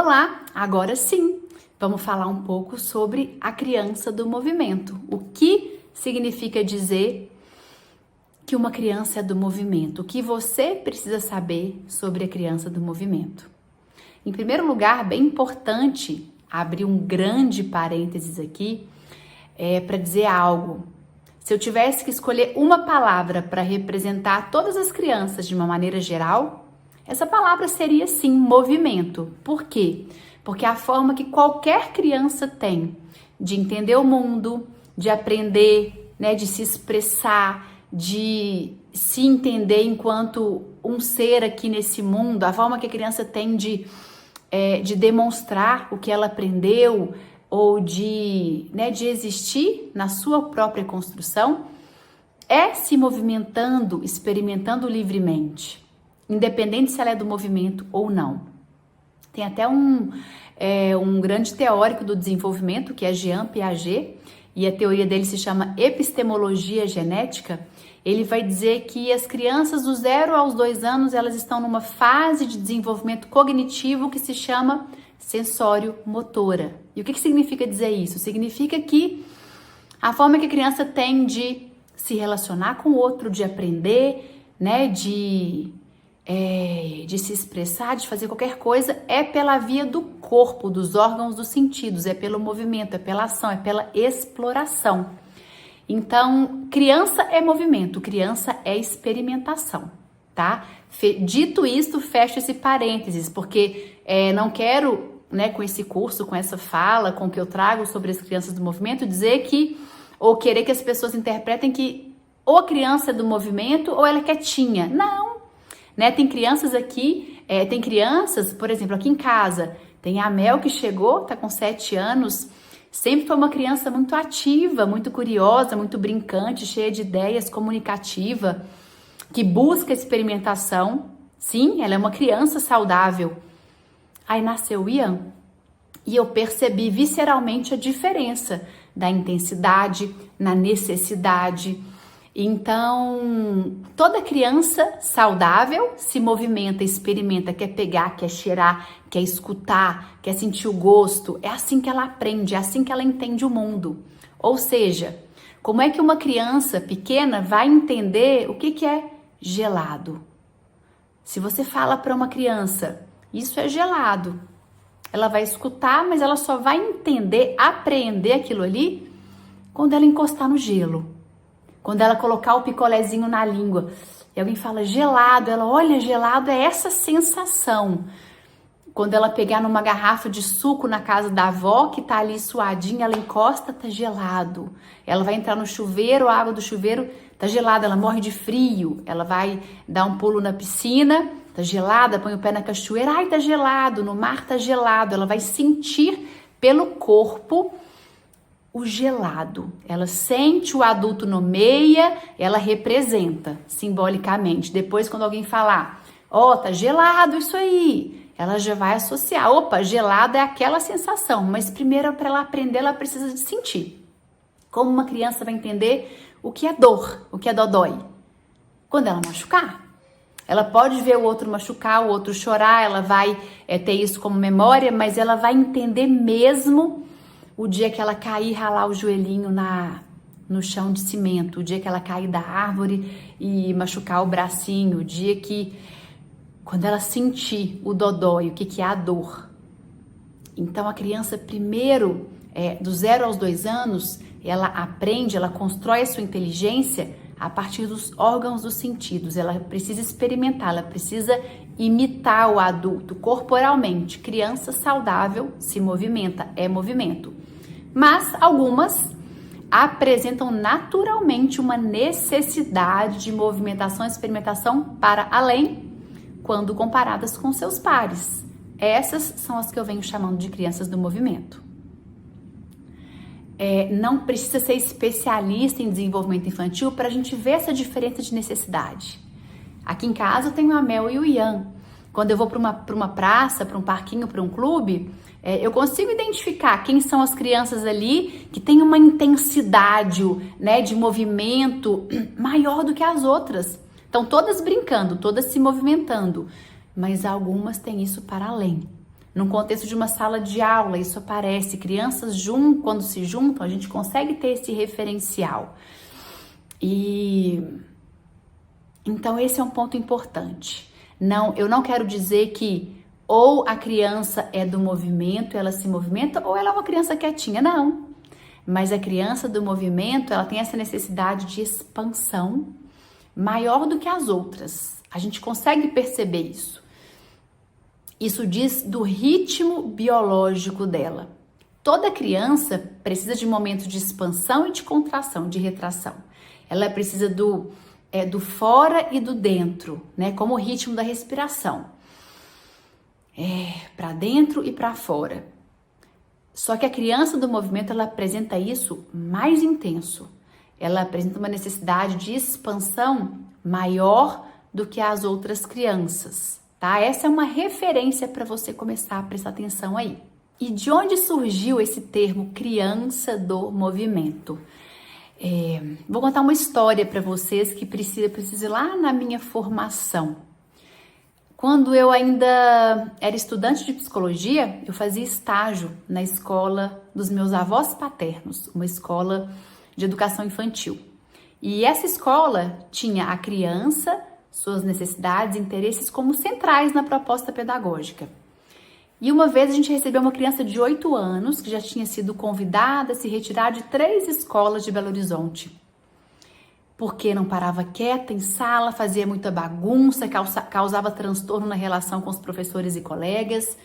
Olá, agora sim, vamos falar um pouco sobre a criança do movimento. O que significa dizer que uma criança é do movimento? O que você precisa saber sobre a criança do movimento? Em primeiro lugar, bem importante abrir um grande parênteses aqui, para dizer algo. Se eu tivesse que escolher uma palavra para representar todas as crianças de uma maneira geral, essa palavra seria sim movimento. Por quê? Porque é a forma que qualquer criança tem de entender o mundo, de aprender, de se expressar, de se entender enquanto um ser aqui nesse mundo, a forma que a criança tem de demonstrar o que ela aprendeu ou de existir na sua própria construção, é se movimentando, experimentando livremente, independente se ela é do movimento ou não. Tem até um grande teórico do desenvolvimento, que é Jean Piaget, e a teoria dele se chama epistemologia genética. Ele vai dizer que as crianças dos 0 aos 2 anos, elas estão numa fase de desenvolvimento cognitivo que se chama sensório-motora. E o que significa dizer isso? Significa que a forma que a criança tem de se relacionar com o outro, de aprender, de se expressar, de fazer qualquer coisa, é pela via do corpo, dos órgãos dos sentidos, é pelo movimento, é pela ação, é pela exploração. Então, criança é movimento, criança é experimentação, tá? Dito isto, fecho esse parênteses, porque não quero, com esse curso, com essa fala, com o que eu trago sobre as crianças do movimento, dizer que, ou querer que as pessoas interpretem que ou a criança é do movimento ou ela é quietinha. Não! Tem crianças aqui, tem crianças, por exemplo, aqui em casa, tem a Mel que chegou, tá com 7 anos, sempre foi uma criança muito ativa, muito curiosa, muito brincante, cheia de ideias, comunicativa, que busca experimentação. Sim, ela é uma criança saudável. Aí nasceu o Ian e eu percebi visceralmente a diferença da intensidade, na necessidade. Então, toda criança saudável se movimenta, experimenta, quer pegar, quer cheirar, quer escutar, quer sentir o gosto. É assim que ela aprende, é assim que ela entende o mundo. Ou seja, como é que uma criança pequena vai entender o que é gelado? Se você fala para uma criança, isso é gelado, ela vai escutar, mas ela só vai entender, apreender aquilo ali quando ela encostar no gelo. Quando ela colocar o picolézinho na língua e alguém fala gelado, ela olha, gelado é essa sensação. Quando ela pegar numa garrafa de suco na casa da avó, que tá ali suadinha, ela encosta, tá gelado. Ela vai entrar no chuveiro, a água do chuveiro tá gelada, ela morre de frio. Ela vai dar um pulo na piscina, tá gelada, põe o pé na cachoeira, ai, tá gelado, no mar tá gelado. Ela vai sentir pelo corpo o gelado. Ela sente, o adulto nomeia, ela representa simbolicamente. Depois, quando alguém falar, tá gelado isso aí, ela já vai associar. Opa, gelado é aquela sensação, mas primeiro, para ela aprender, ela precisa de sentir. Como uma criança vai entender o que é dor, o que é dodói? Quando ela machucar. Ela pode ver o outro machucar, o outro chorar, ela vai ter isso como memória, mas ela vai entender mesmo o dia que ela cair e ralar o joelhinho no chão de cimento, o dia que ela cair da árvore e machucar o bracinho, o dia que, quando ela sentir o dodói, o que é a dor. Então a criança primeiro, do 0 aos 2 anos, ela aprende, ela constrói a sua inteligência a partir dos órgãos dos sentidos. Ela precisa experimentar, ela precisa imitar o adulto corporalmente. Criança saudável se movimenta, é movimento. Mas algumas apresentam naturalmente uma necessidade de movimentação e experimentação para além, quando comparadas com seus pares. Essas são as que eu venho chamando de crianças do movimento. Não precisa ser especialista em desenvolvimento infantil para a gente ver essa diferença de necessidade. Aqui em casa eu tenho a Mel e o Ian. Quando eu vou para uma praça, para um parquinho, para um clube, eu consigo identificar quem são as crianças ali que têm uma intensidade, de movimento maior do que as outras. Estão todas brincando, todas se movimentando, mas algumas têm isso para além. num contexto de uma sala de aula, isso aparece. Crianças quando se juntam, a gente consegue ter esse referencial. E então esse é um ponto importante. Não, eu não quero dizer que ou a criança é do movimento, ela se movimenta, ou ela é uma criança quietinha, não. Mas a criança do movimento, ela tem essa necessidade de expansão maior do que as outras. A gente consegue perceber isso. Isso diz do ritmo biológico dela. Toda criança precisa de momentos de expansão e de contração, de retração. Ela precisa do fora e do dentro, né? Como o ritmo da respiração. Para dentro e para fora. Só que a criança do movimento, ela apresenta isso mais intenso. Ela apresenta uma necessidade de expansão maior do que as outras crianças, tá? Essa é uma referência para você começar a prestar atenção aí. E de onde surgiu esse termo criança do movimento? Vou contar uma história para vocês que precisa ir lá na minha formação. Quando eu ainda era estudante de psicologia, eu fazia estágio na escola dos meus avós paternos, uma escola de educação infantil. E essa escola tinha a criança, suas necessidades e interesses como centrais na proposta pedagógica. E uma vez a gente recebeu uma criança de 8 anos que já tinha sido convidada a se retirar de 3 escolas de Belo Horizonte. Porque não parava quieta em sala, fazia muita bagunça, causava transtorno na relação com os professores e colegas.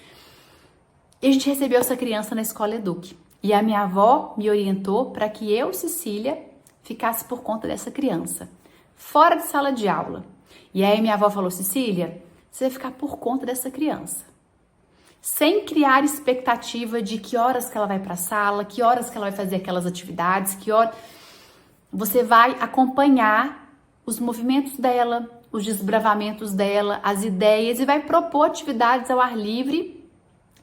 E a gente recebeu essa criança na escola Eduque. E a minha avó me orientou para que eu, Cecília, ficasse por conta dessa criança, fora de sala de aula. E aí minha avó falou: Cecília, você vai ficar por conta dessa criança. Sem criar expectativa de que horas que ela vai para a sala, que horas que ela vai fazer aquelas atividades, que hora... Você vai acompanhar os movimentos dela, os desbravamentos dela, as ideias e vai propor atividades ao ar livre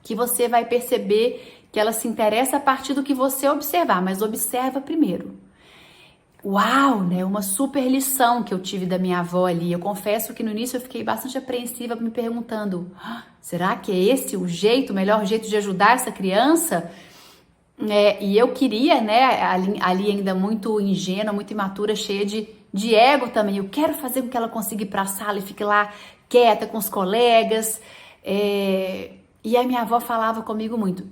que você vai perceber que ela se interessa a partir do que você observar, mas observa primeiro. Uau, né? Uma super lição que eu tive da minha avó ali. Eu confesso que no início eu fiquei bastante apreensiva me perguntando, será que é esse o melhor jeito de ajudar essa criança? E eu queria, né, ali ainda muito ingênua, muito imatura, cheia de ego também. Eu quero fazer com que ela consiga ir para a sala e fique lá quieta com os colegas. E a minha avó falava comigo muito,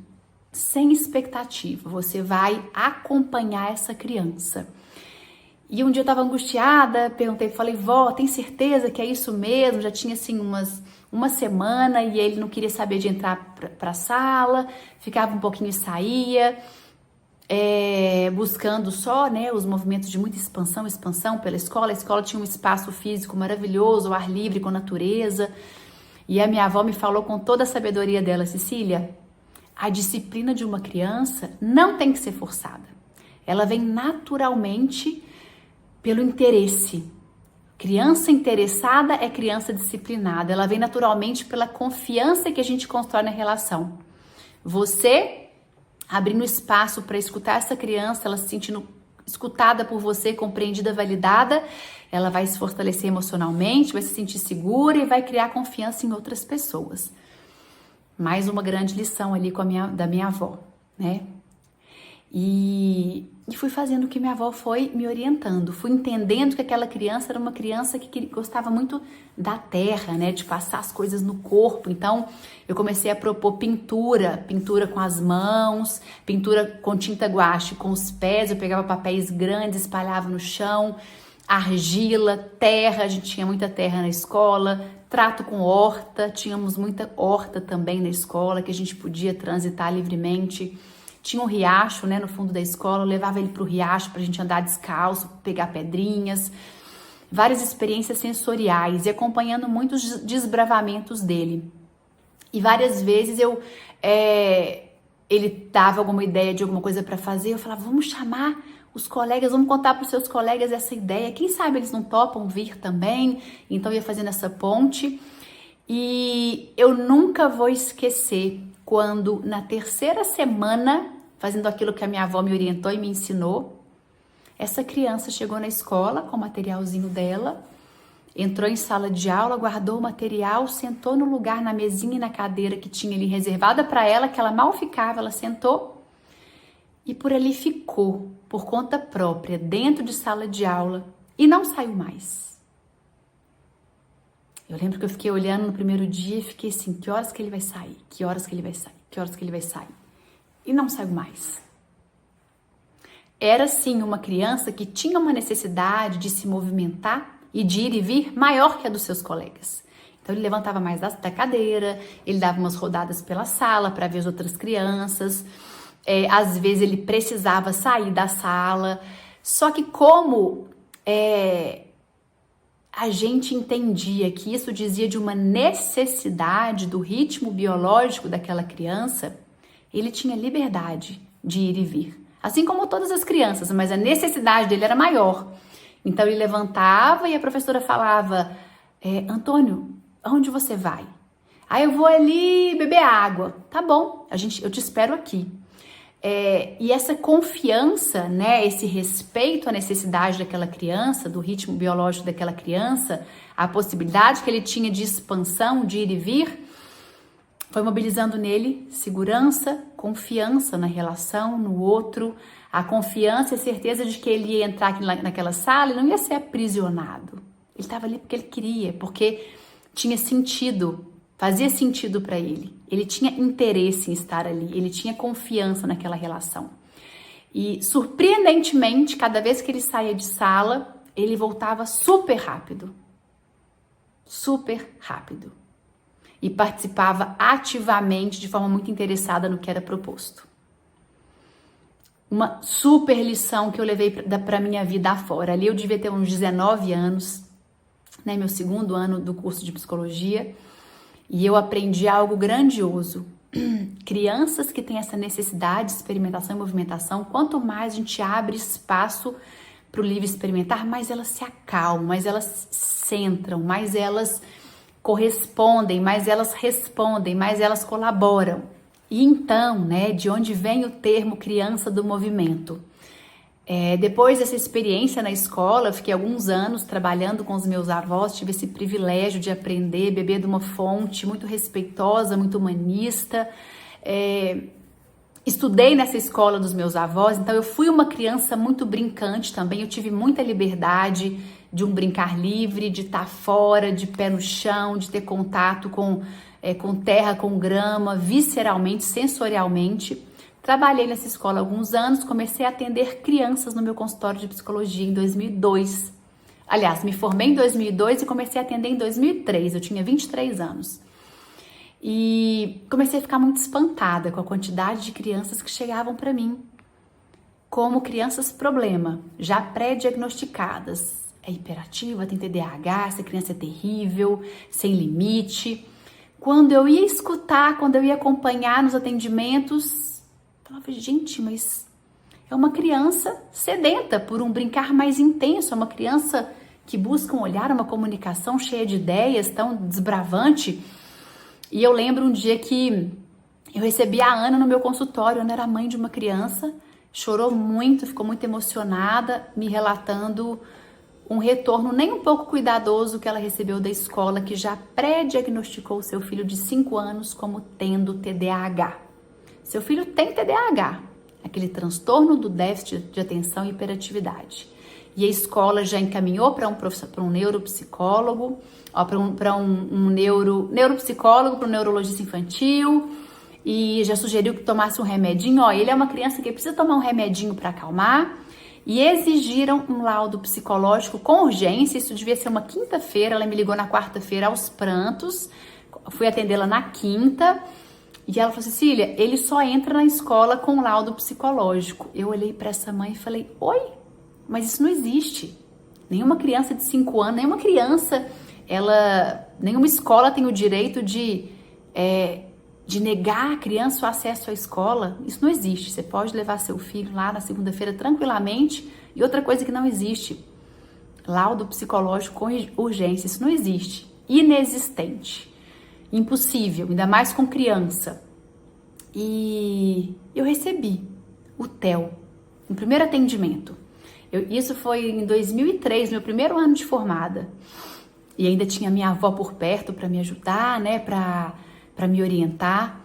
sem expectativa, você vai acompanhar essa criança. E um dia eu estava angustiada, falei, vó, tem certeza que é isso mesmo? Já tinha assim uma semana e ele não queria saber de entrar para a sala, ficava um pouquinho e saía, buscando só, né, os movimentos de muita expansão pela escola. A escola tinha um espaço físico maravilhoso, ao ar livre, com a natureza. E a minha avó me falou com toda a sabedoria dela, Cecília, a disciplina de uma criança não tem que ser forçada. Ela vem naturalmente pelo interesse. Criança interessada é criança disciplinada. Ela vem naturalmente pela confiança que a gente constrói na relação. Você abrindo espaço para escutar essa criança, ela se sentindo escutada por você, compreendida, validada, ela vai se fortalecer emocionalmente, vai se sentir segura e vai criar confiança em outras pessoas. Mais uma grande lição ali da minha avó, né? E fui fazendo o que minha avó foi me orientando, fui entendendo que aquela criança era uma criança que gostava muito da terra, né, de passar as coisas no corpo. Então eu comecei a propor pintura com as mãos, pintura com tinta guache com os pés. Eu pegava papéis grandes, espalhava no chão, argila, terra, a gente tinha muita terra na escola, trato com horta, tínhamos muita horta também na escola que a gente podia transitar livremente. Tinha um riacho, né, no fundo da escola, eu levava ele para o riacho para a gente andar descalço, pegar pedrinhas, várias experiências sensoriais e acompanhando muitos desbravamentos dele. E várias vezes ele dava alguma ideia de alguma coisa para fazer, eu falava, vamos chamar os colegas, vamos contar para os seus colegas essa ideia, quem sabe eles não topam vir também. Então ia fazendo essa ponte. E eu nunca vou esquecer quando na 3ª semana, fazendo aquilo que a minha avó me orientou e me ensinou, essa criança chegou na escola com o materialzinho dela, entrou em sala de aula, guardou o material, sentou no lugar, na mesinha e na cadeira que tinha ali reservada para ela, que ela mal ficava, ela sentou e por ali ficou, por conta própria, dentro de sala de aula e não saiu mais. Eu lembro que eu fiquei olhando no primeiro dia e fiquei assim, que horas que ele vai sair? Que horas que ele vai sair? Que horas que ele vai sair? E não saiu mais. Era sim uma criança que tinha uma necessidade de se movimentar e de ir e vir maior que a dos seus colegas. Então ele levantava mais da cadeira, ele dava umas rodadas pela sala para ver as outras crianças, às vezes ele precisava sair da sala, só que como a gente entendia que isso dizia de uma necessidade do ritmo biológico daquela criança, ele tinha liberdade de ir e vir. Assim como todas as crianças, mas a necessidade dele era maior. Então ele levantava e a professora falava, Antônio, aonde você vai? Eu vou ali beber água. Tá bom, eu te espero aqui. E essa confiança, né, esse respeito à necessidade daquela criança, do ritmo biológico daquela criança, a possibilidade que ele tinha de expansão, de ir e vir, foi mobilizando nele segurança, confiança na relação, no outro, a confiança e a certeza de que ele ia entrar naquela sala e não ia ser aprisionado. Ele estava ali porque ele queria, porque tinha sentido, fazia sentido para ele. Ele tinha interesse em estar ali, ele tinha confiança naquela relação. E, surpreendentemente, cada vez que ele saía de sala, ele voltava super rápido. Super rápido. E participava ativamente, de forma muito interessada no que era proposto. Uma super lição que eu levei para minha vida afora. Ali eu devia ter uns 19 anos, né, meu segundo ano do curso de psicologia, e eu aprendi algo grandioso. Crianças que têm essa necessidade de experimentação e movimentação, quanto mais a gente abre espaço para o livre experimentar, mais elas se acalmam, mais elas centram, mais elas correspondem, mais elas respondem, mais elas colaboram. E então, né, de onde vem o termo criança do movimento? Depois dessa experiência na escola, eu fiquei alguns anos trabalhando com os meus avós, tive esse privilégio de aprender, beber de uma fonte muito respeitosa, muito humanista. Estudei nessa escola dos meus avós, então eu fui uma criança muito brincante também, eu tive muita liberdade de um brincar livre, de estar fora, de pé no chão, de ter contato com terra, com grama, visceralmente, sensorialmente. Trabalhei nessa escola há alguns anos, comecei a atender crianças no meu consultório de psicologia em 2002. Aliás, me formei em 2002 e comecei a atender em 2003, eu tinha 23 anos. E comecei a ficar muito espantada com a quantidade de crianças que chegavam para mim como crianças problema, já pré-diagnosticadas. É hiperativa, tem TDAH, essa criança é terrível, sem limite. Quando eu ia escutar, quando eu ia acompanhar nos atendimentos, eu falava, gente, mas é uma criança sedenta por um brincar mais intenso, é uma criança que busca um olhar, uma comunicação cheia de ideias, tão desbravante. E eu lembro um dia que eu recebi a Ana no meu consultório. Ana era mãe de uma criança, chorou muito, ficou muito emocionada, me relatando um retorno nem um pouco cuidadoso que ela recebeu da escola, que já pré-diagnosticou seu filho de 5 anos como tendo TDAH. Seu filho tem TDAH, aquele transtorno do déficit de atenção e hiperatividade. E a escola já encaminhou para um neuropsicólogo, para um neuropsicólogo, para um neurologista infantil, e já sugeriu que tomasse um remedinho. Ele é uma criança que precisa tomar um remedinho para acalmar, e exigiram um laudo psicológico com urgência. Isso devia ser uma quinta-feira, ela me ligou na quarta-feira aos prantos, fui atendê-la na quinta, e ela falou, Cecília, ele só entra na escola com laudo psicológico. Eu olhei para essa mãe e falei, oi? Mas isso não existe. Nenhuma criança de 5 anos, nenhuma escola tem o direito de negar a criança o acesso à escola. Isso não existe. Você pode levar seu filho lá na segunda-feira tranquilamente. E outra coisa que não existe, laudo psicológico com urgência. Isso não existe. Inexistente. Impossível, ainda mais com criança. E eu recebi o TEL, no primeiro atendimento. Isso foi em 2003, meu primeiro ano de formada. E ainda tinha minha avó por perto para me ajudar, né, para me orientar.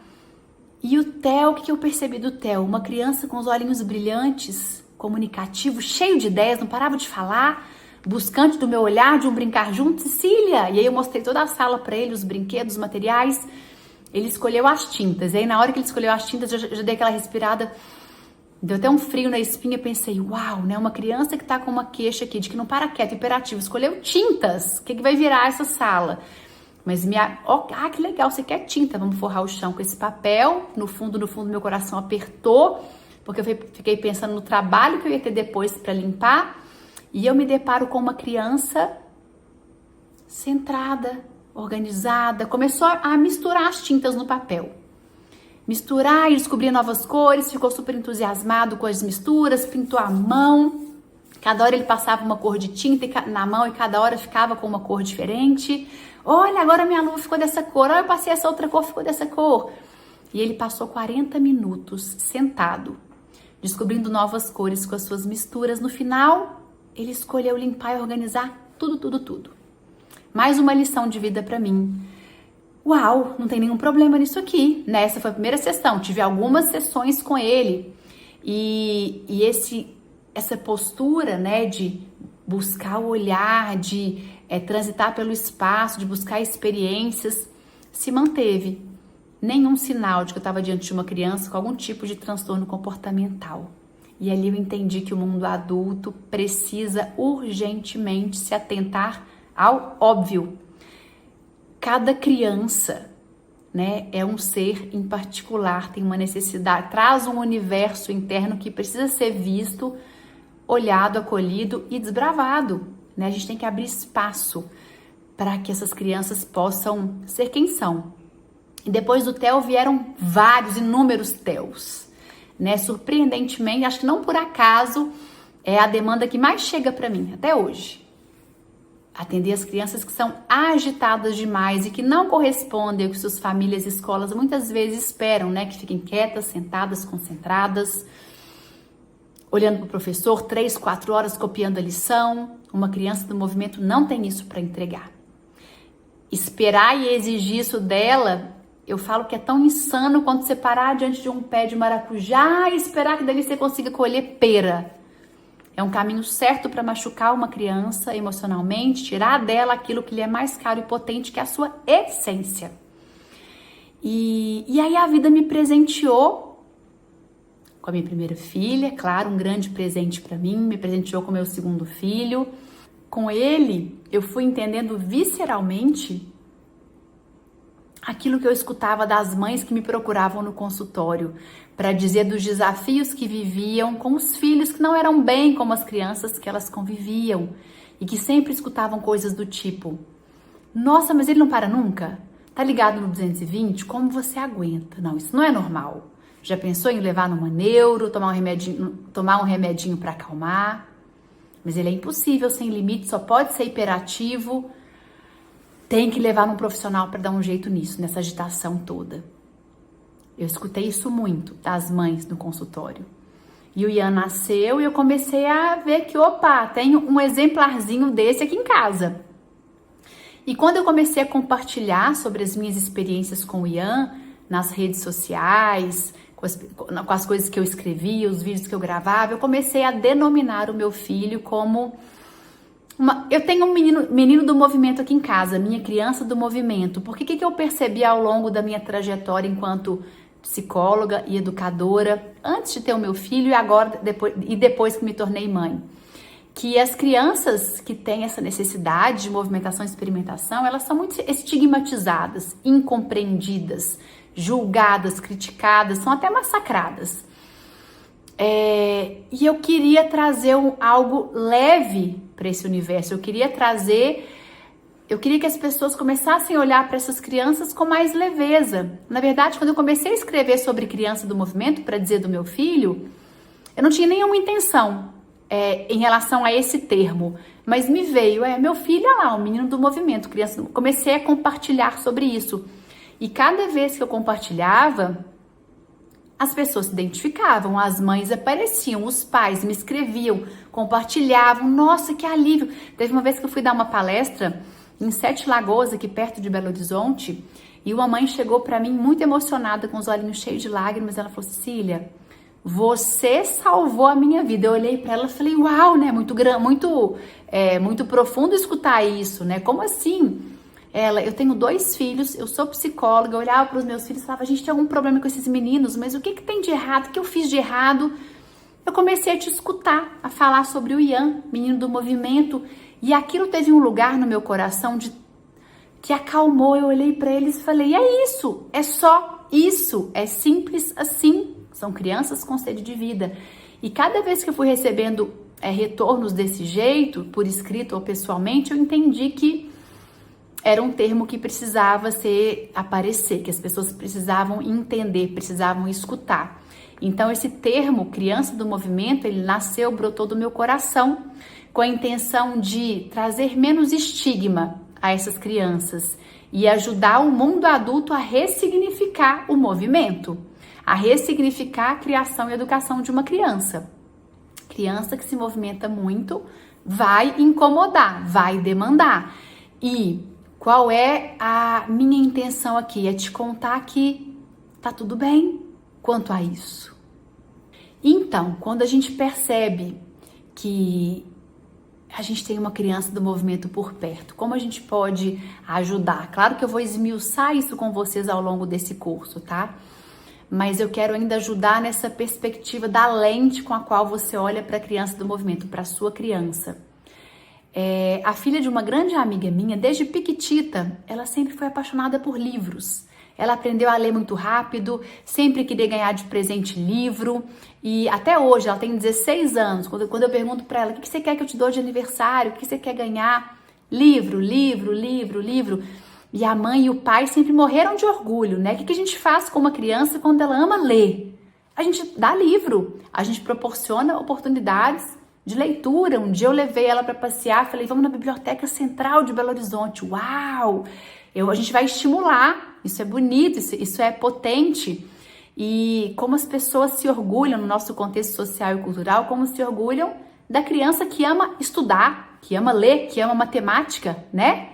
E o Theo, o que eu percebi do Theo? Uma criança com os olhinhos brilhantes, comunicativo, cheio de ideias, não parava de falar, buscante do meu olhar, de um brincar junto. Cecília! E aí eu mostrei toda a sala para ele, os brinquedos, os materiais. Ele escolheu as tintas. E aí na hora que ele escolheu as tintas, eu já dei aquela respirada. Deu até um frio na espinha, pensei, uau, né? Uma criança que tá com uma queixa aqui de que não para quieto, hiperativo, escolheu tintas. O que vai virar essa sala? Mas que legal, você quer tinta? Vamos forrar o chão com esse papel. No fundo, meu coração apertou, porque eu fiquei pensando no trabalho que eu ia ter depois para limpar. E eu me deparo com uma criança centrada, organizada, começou a misturar as tintas no papel. Misturar e descobrir novas cores, ficou super entusiasmado com as misturas, pintou a mão. Cada hora ele passava uma cor de tinta na mão e cada hora ficava com uma cor diferente. Olha, agora minha luva ficou dessa cor. Olha, eu passei essa outra cor, ficou dessa cor. E ele passou 40 minutos sentado, descobrindo novas cores com as suas misturas. No final, ele escolheu limpar e organizar tudo. Mais uma lição de vida para mim. Uau, não tem nenhum problema nisso aqui, né? Essa foi a primeira sessão, tive algumas sessões com ele e essa postura, né, de buscar o olhar, de transitar pelo espaço, de buscar experiências, se manteve. Nenhum sinal de que eu estava diante de uma criança com algum tipo de transtorno comportamental. E ali eu entendi que o mundo adulto precisa urgentemente se atentar ao óbvio. Cada criança, né, é um ser em particular, tem uma necessidade, traz um universo interno que precisa ser visto, olhado, acolhido e desbravado, né? A gente tem que abrir espaço para que essas crianças possam ser quem são. E depois do Theo vieram inúmeros Theos, né? Surpreendentemente, acho que não por acaso, é a demanda que mais chega para mim até hoje. Atender as crianças que são agitadas demais e que não correspondem ao que suas famílias e escolas muitas vezes esperam, né? Que fiquem quietas, sentadas, concentradas, olhando para o professor 3, 4 horas copiando a lição. Uma criança do movimento não tem isso para entregar. Esperar e exigir isso dela, eu falo que é tão insano quanto você parar diante de um pé de maracujá e esperar que dali você consiga colher pera. É um caminho certo para machucar uma criança emocionalmente, tirar dela aquilo que lhe é mais caro e potente, que é a sua essência. E aí a vida me presenteou com a minha primeira filha, claro, um grande presente para mim, me presenteou com o meu segundo filho. Com ele, eu fui entendendo visceralmente aquilo que eu escutava das mães que me procuravam no consultório, para dizer dos desafios que viviam com os filhos que não eram bem como as crianças que elas conviviam e que sempre escutavam coisas do tipo: nossa, mas ele não para nunca? Tá ligado no 220? Como você aguenta? Não, isso não é normal. Já pensou em levar numa neuro, tomar um remedinho para acalmar? Mas ele é impossível, sem limite, só pode ser hiperativo. Tem que levar num profissional para dar um jeito nisso, nessa agitação toda. Eu escutei isso muito das mães no consultório. E o Ian nasceu e eu comecei a ver que, opa, tenho um exemplarzinho desse aqui em casa. E quando eu comecei a compartilhar sobre as minhas experiências com o Ian nas redes sociais, com as coisas que eu escrevia, os vídeos que eu gravava, eu comecei a denominar o meu filho como... Eu tenho um menino do movimento aqui em casa, minha criança do movimento. Porque o que eu percebi ao longo da minha trajetória enquanto psicóloga e educadora, antes de ter o meu filho depois que me tornei mãe? Que as crianças que têm essa necessidade de movimentação e experimentação, elas são muito estigmatizadas, incompreendidas, julgadas, criticadas, são até massacradas. E eu queria trazer algo leve para esse universo. Eu queria que as pessoas começassem a olhar para essas crianças com mais leveza. Na verdade, quando eu comecei a escrever sobre criança do movimento, para dizer do meu filho, eu não tinha nenhuma intenção em relação a esse termo, mas me veio, meu filho, o menino do movimento, criança. Comecei a compartilhar sobre isso. E cada vez que eu compartilhava, as pessoas se identificavam, as mães apareciam, os pais me escreviam, compartilhavam. Nossa, que alívio! Teve uma vez que eu fui dar uma palestra em Sete Lagoas, aqui perto de Belo Horizonte, e uma mãe chegou para mim muito emocionada, com os olhinhos cheios de lágrimas. Ela falou: Cecília, você salvou a minha vida. Eu olhei para ela e falei: uau, né? Muito profundo escutar isso, né? Como assim? Eu tenho 2 filhos, eu sou psicóloga, eu olhava para os meus filhos e falava: a gente tem algum problema com esses meninos, mas o que tem de errado? O que eu fiz de errado? Eu comecei a te escutar, a falar sobre o Ian, menino do movimento, e aquilo teve um lugar no meu coração que acalmou. Eu olhei para eles e falei: é isso, é só isso, é simples assim. São crianças com sede de vida. E cada vez que eu fui recebendo retornos desse jeito, por escrito ou pessoalmente, eu entendi que era um termo que precisava aparecer, que as pessoas precisavam entender, precisavam escutar. Então, esse termo, criança do movimento, ele brotou do meu coração, com a intenção de trazer menos estigma a essas crianças e ajudar o mundo adulto a ressignificar o movimento, a ressignificar a criação e educação de uma criança. Criança que se movimenta muito vai incomodar, vai demandar. E qual é a minha intenção aqui? É te contar que tá tudo bem quanto a isso. Então, quando a gente percebe que a gente tem uma criança do movimento por perto, como a gente pode ajudar? Claro que eu vou esmiuçar isso com vocês ao longo desse curso, tá? Mas eu quero ainda ajudar nessa perspectiva da lente com a qual você olha para a criança do movimento, para a sua criança. A filha de uma grande amiga minha, desde piquitita, ela sempre foi apaixonada por livros. Ela aprendeu a ler muito rápido, sempre queria ganhar de presente livro, e até hoje, ela tem 16 anos, quando eu pergunto para ela: o que você quer que eu te dou de aniversário? O que você quer ganhar? Livro, livro, livro, livro. E a mãe e o pai sempre morreram de orgulho, né? O que a gente faz com uma criança quando ela ama ler? A gente dá livro, a gente proporciona oportunidades de leitura. Um dia eu levei ela para passear, falei: vamos na Biblioteca Central de Belo Horizonte. Uau! A gente vai estimular, isso é bonito, isso é potente. E como as pessoas se orgulham no nosso contexto social e cultural, como se orgulham da criança que ama estudar, que ama ler, que ama matemática, né?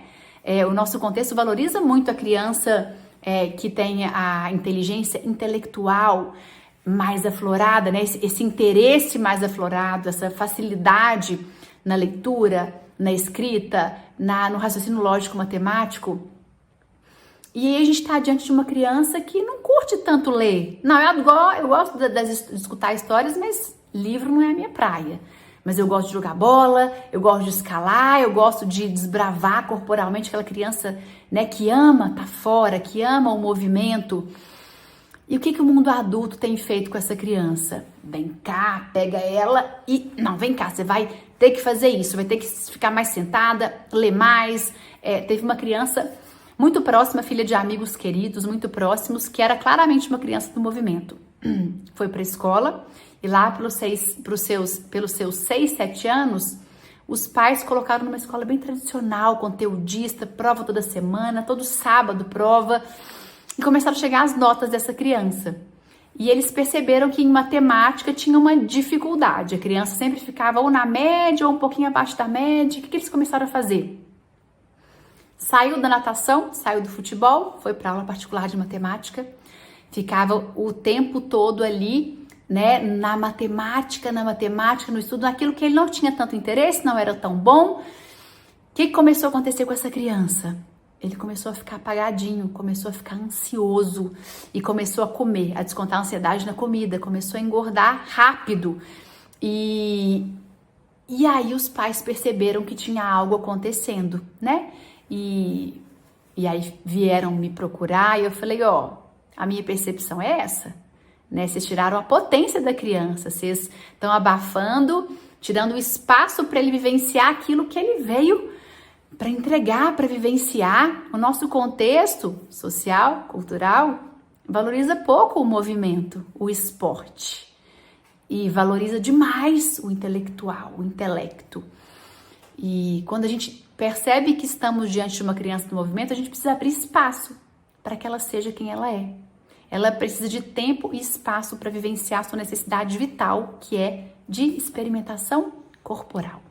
O nosso contexto valoriza muito a criança que tem a inteligência intelectual mais aflorada, né? Esse interesse mais aflorado, essa facilidade na leitura, na escrita, no raciocínio lógico matemático. E aí a gente está diante de uma criança que não curte tanto ler. Não, eu gosto de escutar histórias, mas livro não é a minha praia. Mas eu gosto de jogar bola, eu gosto de escalar, eu gosto de desbravar corporalmente. Aquela criança, né, que ama tá fora, que ama o movimento. E o que o mundo adulto tem feito com essa criança? Vem cá, pega ela e... Não, vem cá, você vai ter que fazer isso, vai ter que ficar mais sentada, ler mais. Teve uma criança muito próxima, filha de amigos queridos, muito próximos, que era claramente uma criança do movimento. Foi para a escola e lá pelos seus 6, 7 anos, os pais colocaram numa escola bem tradicional, conteudista, prova toda semana, todo sábado prova, e começaram a chegar as notas dessa criança. E eles perceberam que em matemática tinha uma dificuldade, a criança sempre ficava ou na média ou um pouquinho abaixo da média. O que eles começaram a fazer? Saiu da natação, saiu do futebol, foi para aula particular de matemática, ficava o tempo todo ali, né, na matemática, no estudo, naquilo que ele não tinha tanto interesse, não era tão bom. O que começou a acontecer com essa criança? Ele começou a ficar apagadinho, começou a ficar ansioso e começou a comer, a descontar a ansiedade na comida, começou a engordar rápido. E aí os pais perceberam que tinha algo acontecendo, né? E aí vieram me procurar e eu falei: a minha percepção é essa, né? Vocês tiraram a potência da criança, vocês estão abafando, tirando o espaço para ele vivenciar aquilo que ele veio para entregar, para vivenciar. O nosso contexto social, cultural, valoriza pouco o movimento, o esporte, e valoriza demais o intelectual, o intelecto. E quando a gente percebe que estamos diante de uma criança do movimento, a gente precisa abrir espaço para que ela seja quem ela é. Ela precisa de tempo e espaço para vivenciar sua necessidade vital, que é de experimentação corporal.